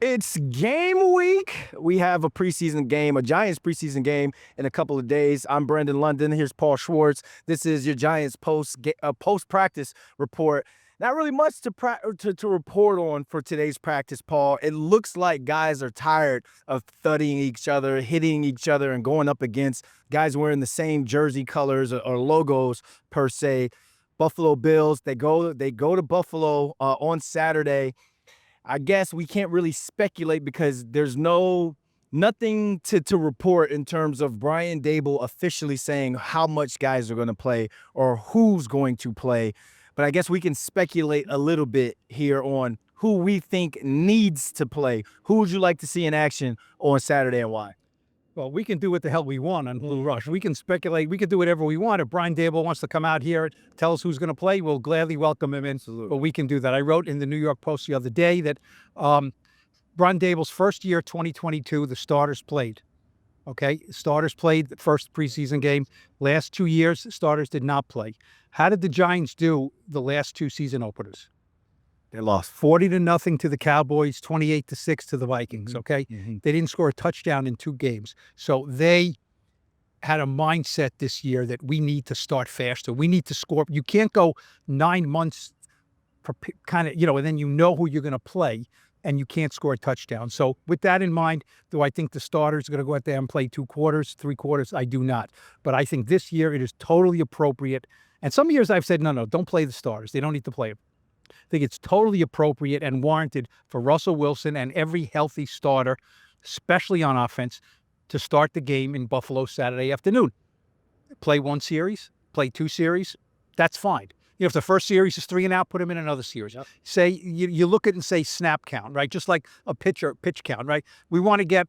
It's game week. We have a preseason game, a Giants preseason game in a couple of days. I'm Brandon London. Here's Paul Schwartz. This is your Giants post-practice report. Not really much to report on for today's practice, Paul. It looks like guys are tired of thudding each other, hitting each other, and going up against guys wearing the same jersey colors or logos per se. Buffalo Bills. They go to Buffalo on Saturday. I guess we can't really speculate because there's nothing to report in terms of Brian Daboll officially saying how much guys are going to play or who's going to play. But I guess we can speculate a little bit here on who we think needs to play. Who would you like to see in action on Saturday and why? Well, we can do what the hell we want on Blue Rush. We can speculate. We can do whatever we want. If Brian Daboll wants to come out here and tell us who's going to play, we'll gladly welcome him in. Absolutely. But we can do that. I wrote in the New York Post the other day that Brian Daboll's first year, 2022, the starters played. Okay? Starters played the first preseason game. Last 2 years, starters did not play. How did the Giants do the last two season openers? They lost 40-0 to the Cowboys, 28-6 to the Vikings, okay? Mm-hmm. They didn't score a touchdown in 2 games. So they had a mindset this year that we need to start faster. We need to score. You can't go 9 months kind of, and then you know who you're going to play and you can't score a touchdown. So with that in mind, do I think the starters are going to go out there and play 2 quarters, 3 quarters? I do not. But I think this year it is totally appropriate. And some years I've said, no, don't play the starters. They don't need to play them. I think it's totally appropriate and warranted for Russell Wilson and every healthy starter, especially on offense, to start the game in Buffalo Saturday afternoon. Play 1 series, play 2 series, that's fine. If the first series is 3 and out, put him in another series. Yep. Say you look at it and say snap count, right? Just like a pitch count, right? We want to get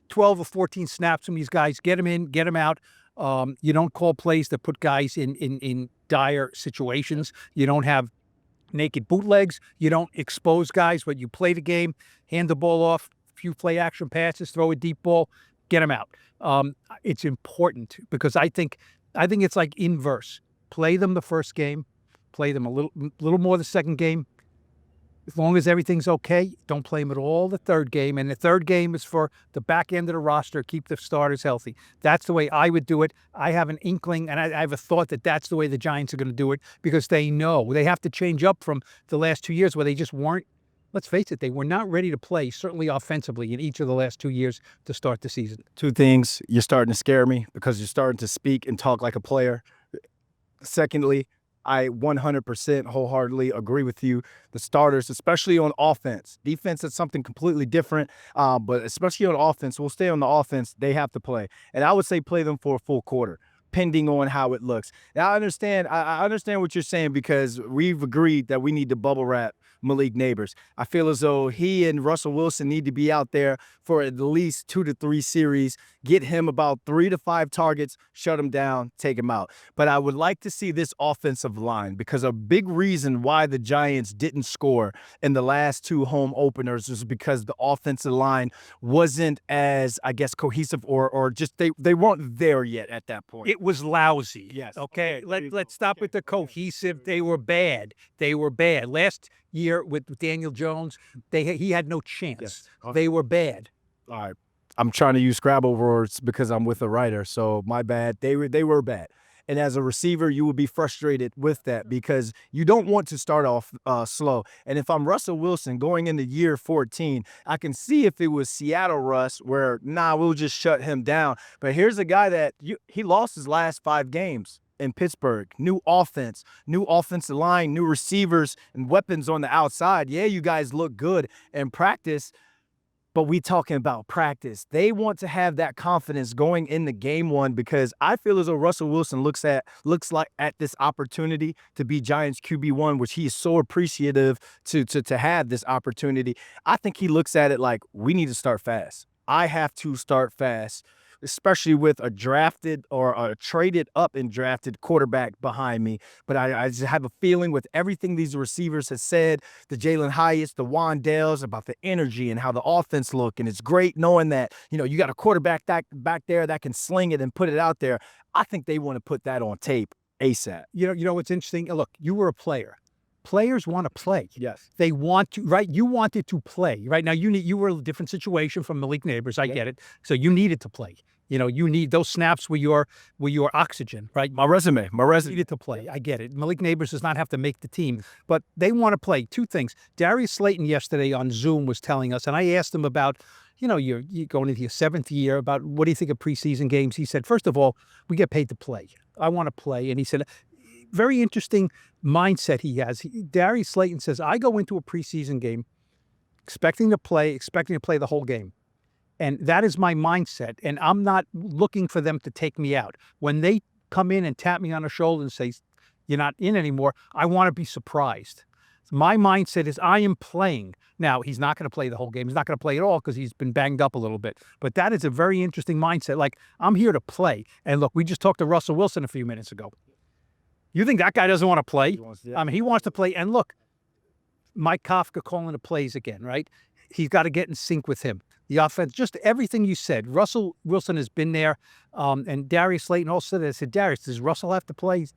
12 or 14 snaps from these guys. Get them in, get them out. You don't call plays that put guys in dire situations. You don't have naked bootlegs. You don't expose guys, but you play the game, hand the ball off, few play action passes, throw a deep ball, get them out. It's important because I think it's like inverse. Play them the first game, play them a little more the second game. As long as everything's okay, don't play them at all the third game. And the third game is for the back end of the roster, keep the starters healthy. That's the way I would do it. I have an inkling, and I have a thought that that's the way the Giants are going to do it because they know they have to change up from the last 2 years where they just weren't, let's face it, they were not ready to play, certainly offensively, in each of the last 2 years to start the season. 2 things. You're starting to scare me because you're starting to speak and talk like a player. Secondly, I 100% wholeheartedly agree with you. The starters, especially on offense. Defense is something completely different, but especially on offense, we'll stay on the offense, they have to play. And I would say play them for a full quarter, pending on how it looks. Now, I understand what you're saying because we've agreed that we need to bubble wrap Malik Neighbors. I feel as though he and Russell Wilson need to be out there for at least 2 to 3 series, get him about 3 to 5 targets, shut him down, take him out. But I would like to see this offensive line because a big reason why the Giants didn't score in the last 2 home openers is because the offensive line wasn't as, I guess, cohesive or just they weren't there yet at that point. It was lousy. Yes. Okay. Let's stop with the cohesive. They were bad. Last year with Daniel Jones, he had no chance. Yes. Okay. They were bad. All right. I'm trying to use Scrabble words because I'm with a writer, so my bad. They were bad. And as a receiver, you will be frustrated with that because you don't want to start off slow. And if I'm Russell Wilson going into year 14, I can see if it was Seattle Russ where, we'll just shut him down. But here's a guy that he lost his last 5 games in Pittsburgh. New offense, new offensive line, new receivers and weapons on the outside. Yeah, you guys look good in practice, but we talking about practice. They want to have that confidence going into game 1 because I feel as though Russell Wilson looks like at this opportunity to be Giants QB1, which he is so appreciative to have this opportunity. I think he looks at it like we need to start fast. I have to start fast, especially with a drafted or a traded up and drafted quarterback behind me. But I just have a feeling with everything these receivers have said, the Jalen Hyatts, the Wandells, about the energy and how the offense look. And it's great knowing that, you got a quarterback back there that can sling it and put it out there. I think they want to put that on tape ASAP. You know what's interesting? Look, you were a player. Players want to play. Yes. They want to, right? You wanted to play, right? Now you were in a different situation from Malik Neighbors. I get it. So you needed to play. You need those snaps were your oxygen, right? My resume. Needed to play. I get it. Malik Neighbors does not have to make the team, but they want to play. Two things. Darius Slayton yesterday on Zoom was telling us, and I asked him about, you're going into your 7th year, about what do you think of preseason games? He said, first of all, we get paid to play. I want to play. And he said, very interesting mindset he has. Darius Slayton says, I go into a preseason game expecting to play the whole game. And that is my mindset. And I'm not looking for them to take me out. When they come in and tap me on the shoulder and say, you're not in anymore, I want to be surprised. My mindset is I am playing. Now, he's not going to play the whole game. He's not going to play at all because he's been banged up a little bit. But that is a very interesting mindset. Like, I'm here to play. And look, we just talked to Russell Wilson a few minutes ago. You think that guy doesn't want to play? He wants to play. And look, Mike Kafka calling the plays again, right? He's got to get in sync with him. The offense, just everything you said. Russell Wilson has been there. And Darius Slayton also said, I said, Darius, does Russell have to play? He's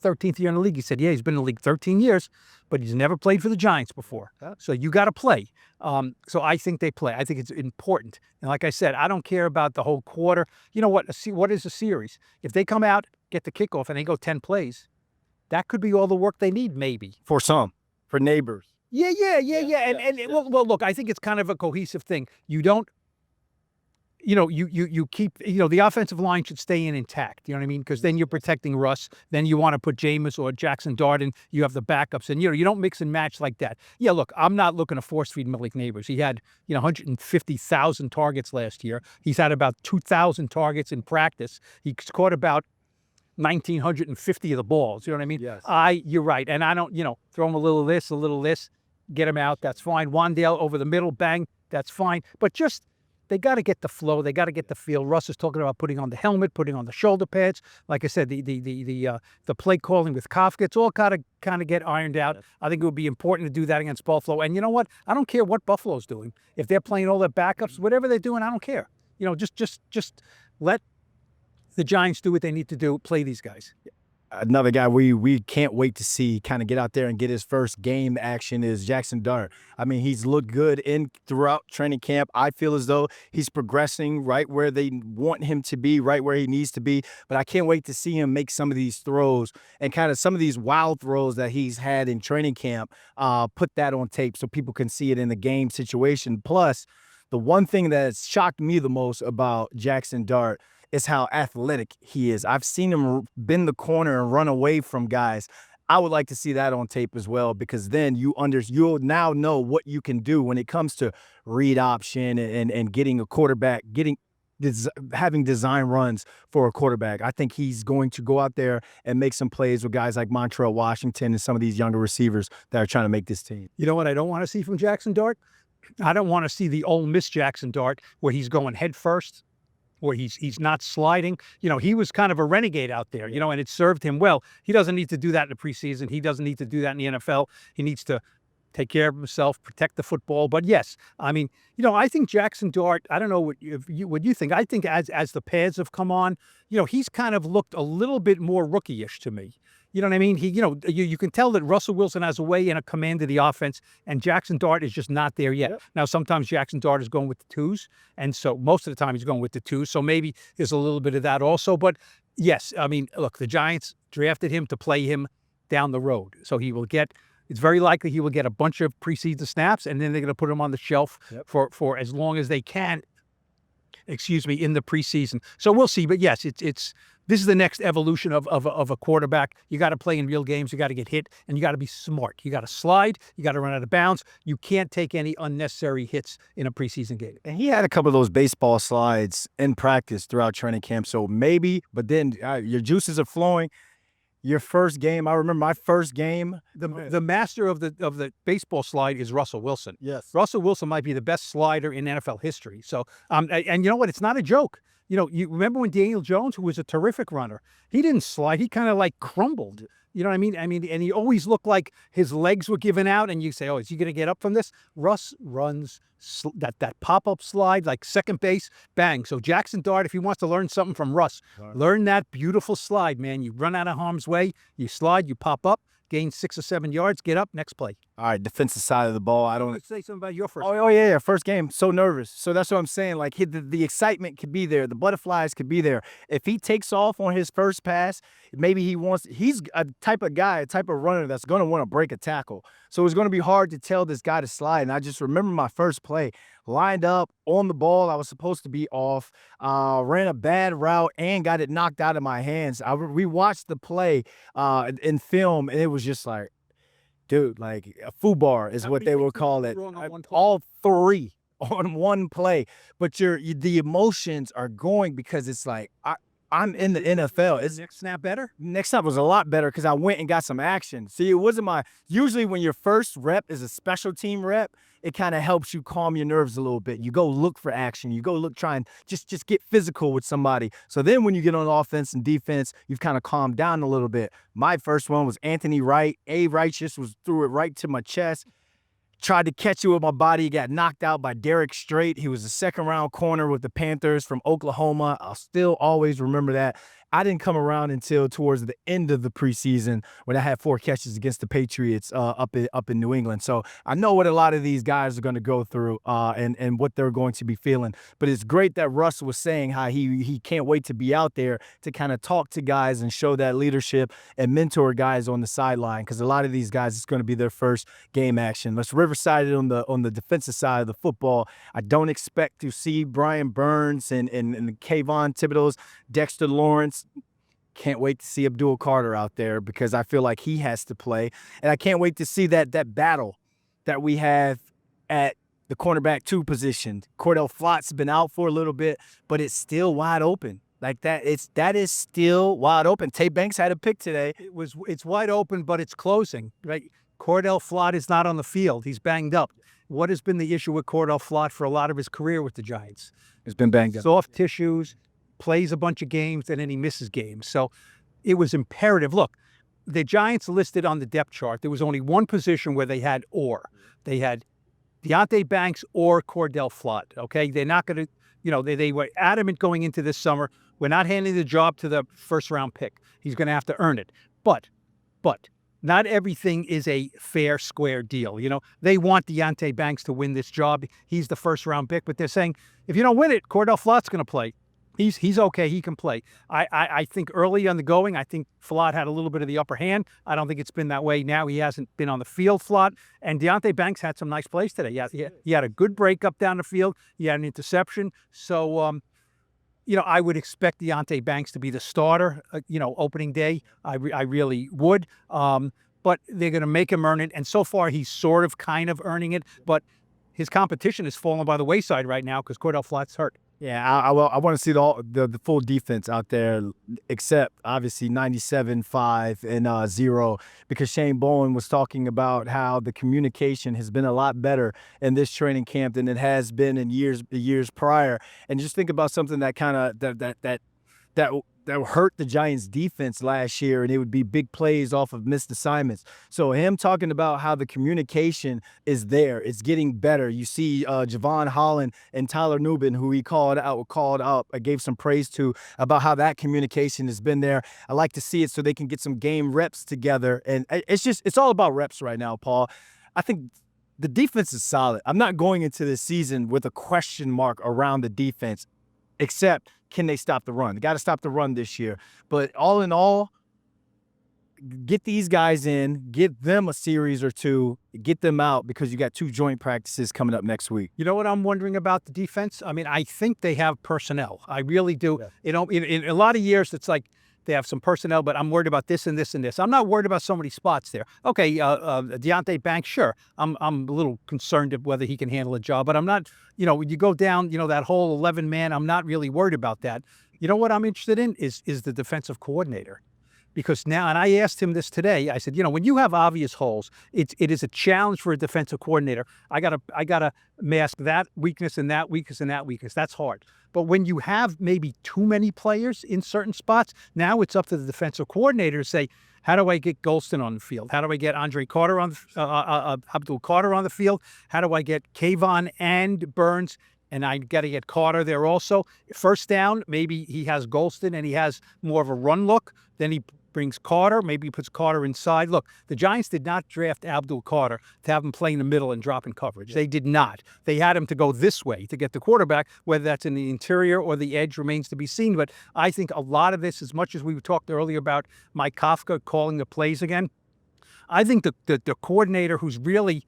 13th year in the league. He said, yeah, he's been in the league 13 years, but he's never played for the Giants before. So you got to play. So I think they play. I think it's important. And like I said, I don't care about the whole quarter. You know what? What is a series? If they come out, get the kickoff, and they go 10 plays, that could be all the work they need, maybe. For some. For Neighbors. Yeah. Well, look, I think it's kind of a cohesive thing. You don't, you keep, the offensive line should stay intact. You know what I mean? Because then you're protecting Russ. Then you want to put Jameis or Jaxson Dart in. You have the backups. And, you don't mix and match like that. Yeah, look, I'm not looking to force feed Malik Neighbors. He had, 150,000 targets last year. He's had about 2,000 targets in practice. He's caught about 1,950 of the balls. You know what I mean? Yes. You're right. And I don't, throw him a little this, get him out. That's fine. Wandale over the middle, bang. That's fine. But just, they got to get the flow. They got to get the feel. Russ is talking about putting on the helmet, putting on the shoulder pads. Like I said, the play calling with Kafka, it's all got to kind of get ironed out. I think it would be important to do that against Buffalo. And you know what? I don't care what Buffalo's doing. If they're playing all their backups, whatever they're doing, I don't care. Just let the Giants do what they need to do, play these guys. Another guy we can't wait to see kind of get out there and get his first game action is Jaxson Dart. I mean, he's looked good throughout training camp. I feel as though he's progressing right where they want him to be, right where he needs to be. But I can't wait to see him make some of these throws and kind of some of these wild throws that he's had in training camp, put that on tape so people can see it in the game situation. Plus, the one thing that's shocked me the most about Jaxson Dart is how athletic he is. I've seen him bend the corner and run away from guys. I would like to see that on tape as well, because then you'll now know what you can do when it comes to read option and getting a quarterback, having design runs for a quarterback. I think he's going to go out there and make some plays with guys like Montrell Washington and some of these younger receivers that are trying to make this team. You know what I don't want to see from Jaxson Dart? I don't want to see the Ole Miss Jaxson Dart where he's going head first, where he's not sliding. He was kind of a renegade out there, and it served him well. He doesn't need to do that in the preseason. He doesn't need to do that in the NFL. He needs to take care of himself, protect the football. But yes, I mean, I think Jaxson Dart, I don't know what you think. I think as the pads have come on, he's kind of looked a little bit more rookie-ish to me. You know what I mean? You can tell that Russell Wilson has a way in a command of the offense, and Jaxson Dart is just not there yet. Yep. Now, sometimes Jaxson Dart is going with the twos, and so most of the time he's going with the twos. So maybe there's a little bit of that also. But yes, I mean, look, the Giants drafted him to play him down the road. So it's very likely he will get a bunch of preseason snaps, and then they're going to put him on the shelf for as long as they can, in the preseason. So we'll see. But yes, this is the next evolution of a quarterback. You got to play in real games. You got to get hit, and you got to be smart. You got to slide. You got to run out of bounds. You can't take any unnecessary hits in a preseason game. And he had a couple of those baseball slides in practice throughout training camp. So maybe, but then your juices are flowing. Your first game, I remember my first game. The master of the baseball slide is Russell Wilson. Yes. Russell Wilson might be the best slider in NFL history. So, and you know what? It's not a joke. You remember when Daniel Jones, who was a terrific runner, he didn't slide. He kind of like crumbled. You know what I mean? And he always looked like his legs were giving out, and you say, oh, is he going to get up from this? Russ runs that pop-up slide, like second base, bang. So Jaxson Dart, if he wants to learn something from Russ, learn that beautiful slide, man. You run out of harm's way, you slide, you pop up, gain 6 or 7 yards, get up, next play. All right, defensive side of the ball. I don't. Let's say something about your first. Oh yeah. First game, so nervous. So that's what I'm saying. Like the excitement could be there, the butterflies could be there. If he takes off on his first pass, maybe he's a type of guy, a type of runner that's going to want to break a tackle. So it's going to be hard to tell this guy to slide. And I just remember my first play, lined up on the ball. I was supposed to be off, ran a bad route and got it knocked out of my hands. We watched the play in film, and it was just like, dude, like a foobar is what they will call it. All three on one play, but the emotions are going because it's like I'm in the NFL. Is next snap better? Next snap was a lot better because I went and got some action. See, it wasn't usually when your first rep is a special team rep, it kind of helps you calm your nerves a little bit. You go look for action. You go try and just get physical with somebody. So then when you get on offense and defense, you've kind of calmed down a little bit. My first one was Anthony Wright. Righteous threw it right to my chest. Tried to catch it with my body, got knocked out by Derek Strait. He was a second-round corner with the Panthers from Oklahoma. I'll still always remember that. I didn't come around until towards the end of the preseason when I had 4 catches against the Patriots up in New England. So I know what a lot of these guys are going to go through and what they're going to be feeling. But it's great that Russ was saying how he can't wait to be out there to kind of talk to guys and show that leadership and mentor guys on the sideline, because a lot of these guys, it's going to be their first game action. Let's Riverside it on the defensive side of the football. I don't expect to see Brian Burns and Kayvon Thibodeau's, Dexter Lawrence. Can't wait to see Abdul Carter out there because I feel like he has to play. And I can't wait to see that battle that we have at the cornerback 2 position. Cordell Flott's been out for a little bit, but it's still wide open. Like that is still wide open. Tay Banks had a pick today. It's wide open, but it's closing. Right? Cordell Flott is not on the field. He's banged up. What has been the issue with Cordell Flott for a lot of his career with the Giants? It's been banged up. Soft tissues, plays a bunch of games, and then he misses games. So it was imperative. Look, the Giants listed on the depth chart, there was only one position where they had or. They had Deonte Banks or Cordell Flott, okay? They're not going to, they were adamant going into this summer. We're not handing the job to the first-round pick. He's going to have to earn it. But not everything is a fair, square deal. They want Deonte Banks to win this job. He's the first-round pick, but they're saying, if you don't win it, Cordell Flott's going to play. He's okay. He can play. I think early on the going, I think Flott had a little bit of the upper hand. I don't think it's been that way now. He hasn't been on the field, Flott. And Deonte Banks had some nice plays today. He had a good break up down the field. He had an interception. So, I would expect Deonte Banks to be the starter, opening day. I really would. But they're going to make him earn it. And so far, he's sort of kind of earning it. But his competition is falling by the wayside right now because Cordell Flott's hurt. Yeah, I want to see the full defense out there, except obviously 97-5 and 0, because Shane Bowen was talking about how the communication has been a lot better in this training camp than it has been in years prior. And just think about something that kind of that hurt the Giants' defense last year, and it would be big plays off of missed assignments. So him talking about how the communication is there, it's getting better. You see Javon Holland and Tyler Nubin, who he called up, gave some praise to about how that communication has been there. I like to see it so they can get some game reps together. And it's all about reps right now, Paul. I think the defense is solid. I'm not going into this season with a question mark around the defense, except can they stop the run? They got to stop the run this year. But all in all, get these guys in, get them a series or 2, get them out, because you got 2 joint practices coming up next week. You know what I'm wondering about the defense? I mean, I think they have personnel. I really do. Yeah. In a lot of years, it's like they have some personnel, but I'm worried about this and this and this. I'm not worried about so many spots there. Okay, Deonte Banks, sure. I'm a little concerned of whether he can handle a job, but I'm not, when you go down, that whole 11-man, I'm not really worried about that. You know what I'm interested in is the defensive coordinator. Because now, and I asked him this today, I said, when you have obvious holes, it is a challenge for a defensive coordinator. I gotta mask that weakness and that weakness and that weakness. That's hard. But when you have maybe too many players in certain spots, now it's up to the defensive coordinator to say, how do I get Golston on the field? How do I get Abdul Carter on the field? How do I get Kayvon and Burns? And I got to get Carter there also. First down, maybe he has Golston and he has more of a run look. Then he brings Carter. Maybe he puts Carter inside. Look, the Giants did not draft Abdul Carter to have him play in the middle and drop in coverage. They did not. They had him to go this way to get the quarterback, whether that's in the interior or the edge remains to be seen. But I think a lot of this, as much as we talked earlier about Mike Kafka calling the plays again, I think the coordinator who's really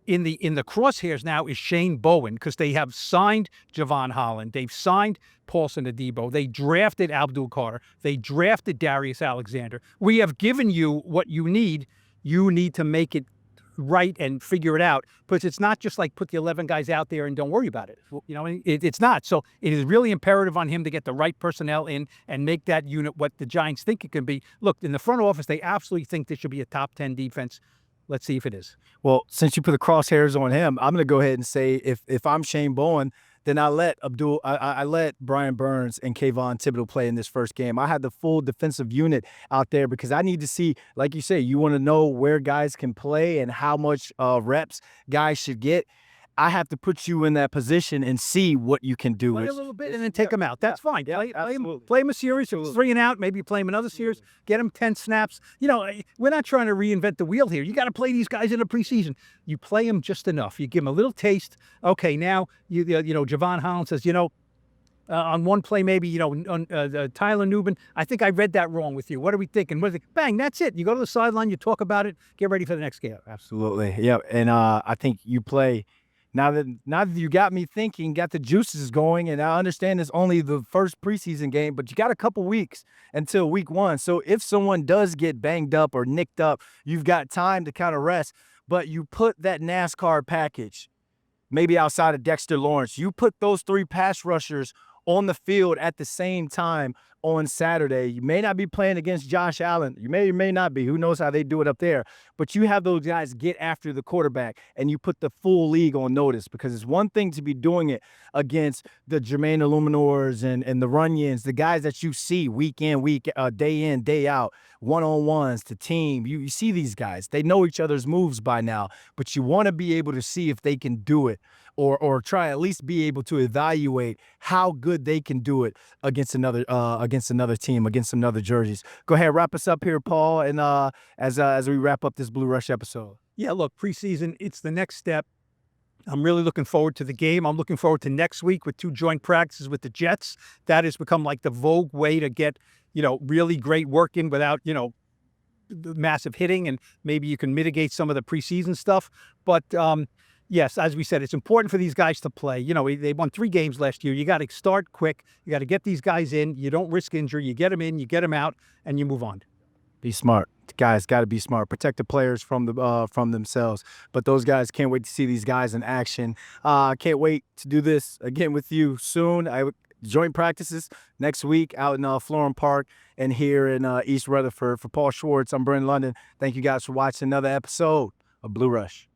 in the crosshairs now is Shane Bowen, because they have signed Javon Holland. They've signed Paulson Adebo. They drafted Abdul Carter. They drafted Darius Alexander. We have given you what you need. You need to make it right and figure it out. But it's not just like put the 11 guys out there and don't worry about it. You know, it's not. So it is really imperative on him to get the right personnel in and make that unit what the Giants think it can be. Look, in the front office, they absolutely think this should be a top 10 defense. Let's see if it is. Well, since you put the crosshairs on him, I'm going to go ahead and say if I'm Shane Bowen, then I let Brian Burns and Kayvon Thibodeau play in this first game. I had the full defensive unit out there because I need to see, like you say, you want to know where guys can play and how much reps guys should get. I have to put you in that position and see what you can do. Play a little bit and then take him out. That's fine. Play him a series, 3 and out, maybe play him another series, get him 10 snaps. You know, we're not trying to reinvent the wheel here. You got to play these guys in the preseason. You play them just enough. You give them a little taste. Okay, now, you know, Javon Holland says, you know, on one play, maybe, you know, Tyler Nubin, I think I read that wrong with you. What are we thinking? Bang, that's it. You go to the sideline, you talk about it, get ready for the next game. Absolutely. Yeah. And I think you play. Now that you got me thinking, got the juices going, and I understand it's only the first preseason game, but you got a couple weeks until week 1. So if someone does get banged up or nicked up, you've got time to kind of rest. But you put that NASCAR package, maybe outside of Dexter Lawrence, you put those 3 pass rushers on the field at the same time on Saturday. You may not be playing against Josh Allen. You may or may not be. Who knows how they do it up there. But you have those guys get after the quarterback, and you put the full league on notice, because it's one thing to be doing it against the Jermaine Illuminors and the Runyons, the guys that you see week in, day in, day out, one-on-ones, to team. You see these guys. They know each other's moves by now, but you want to be able to see if they can do it, or try at least be able to evaluate how good they can do it against another team, against some other jerseys. Go ahead, wrap us up here, Paul, and as we wrap up this Blue Rush episode. Yeah, look, preseason, it's the next step. I'm really looking forward to the game. I'm looking forward to next week with 2 joint practices with the Jets. That has become like the vogue way to get, you know, really great work in without, you know, massive hitting, and maybe you can mitigate some of the preseason stuff. But yes, as we said, it's important for these guys to play. You know, they won 3 games last year. You got to start quick. You got to get these guys in. You don't risk injury. You get them in, you get them out, and you move on. Be smart. Guys got to be smart. Protect the players from themselves. But those guys, can't wait to see these guys in action. Can't wait to do this again with you soon. Joint practices next week out in Florham Park and here in East Rutherford. For Paul Schwartz, I'm Brandon London. Thank you guys for watching another episode of Blue Rush.